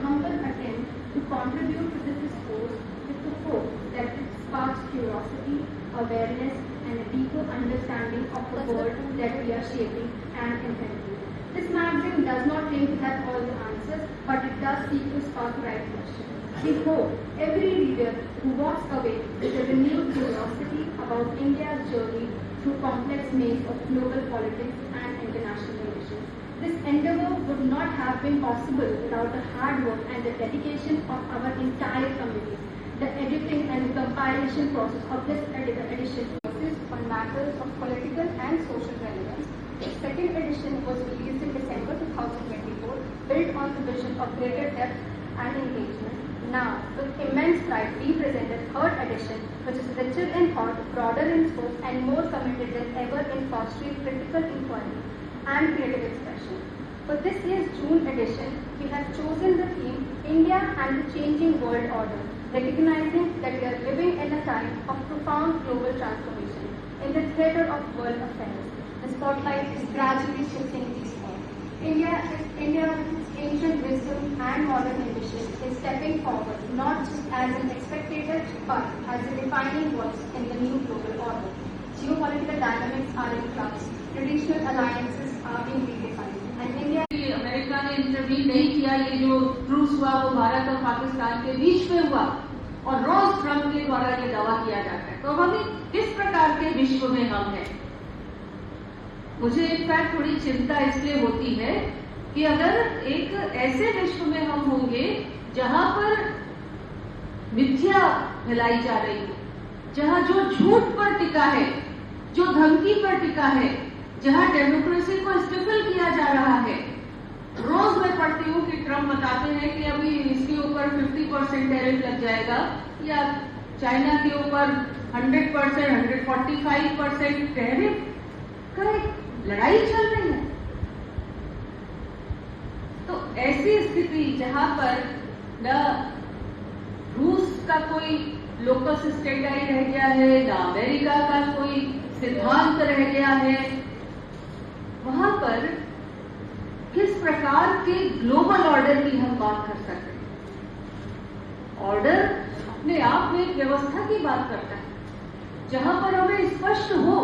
humble attempt to contribute to this discourse with the hope that it sparks curiosity, awareness, and a deeper understanding of the world that we are shaping and inheriting. This magazine does not claim to have all the answers, but it does seek to spark the right questions. We hope every reader who walks away with a renewed curiosity about India's journey through complex maze of global politics and international relations. This endeavor would not have been possible without the hard work and the dedication of our entire committee. The editing and compilation process of this edition focuses on matters of political and social relevance. The second edition was released in December 2024, built on the vision of greater depth and engagement. Now, with immense pride, we present the third edition, which is richer in thought, broader in scope, and more committed than ever in fostering critical inquiry and creative expression. For this year's June edition, we have chosen the theme India and the Changing World Order, recognizing that we are living in a time of profound global transformation in the theatre of world affairs. The spotlight is gradually shifting eastward. India with its ancient wisdom and modern ambition is stepping forward, not just as an spectator, but as a defining voice in the new global order. Geopolitical dynamics are in flux, traditional alliances are being redefined, and India America ने intervene नहीं किया। ये जो truce हुआ वो भारत और पाकिस्तान के बीच में हुआ और रोज ट्रंप के द्वारा ये दावा किया जाता है। तो हम किस प्रकार के विश्व में हम हैं? मुझे इनफैक्ट थोड़ी चिंता इसलिए होती है कि अगर एक ऐसे विश्व में हम होंगे जहां पर मिथ्या फैलाई जा रही है, जहां जो झूठ पर टिका है, जो धमकी पर टिका है, जहां डेमोक्रेसी को स्टिफल किया जा रहा है। रोज मैं पढ़ती हूँ कि ट्रम्प बताते हैं कि अभी इसके ऊपर 50% टैरिफ लग जाएगा, या चाइना के ऊपर 100%, 145% टैरिफ का एक लड़ाई चल रही है। तो ऐसी स्थिति जहां पर न रूस का कोई लोकस स्टेंडाई रह गया है, न अमेरिका का कोई सिद्धांत रह गया है, वहां पर किस प्रकार के ग्लोबल ऑर्डर की हम बात कर सकते हैं? ऑर्डर अपने आप में एक व्यवस्था की बात करता है, जहां पर हमें स्पष्ट हो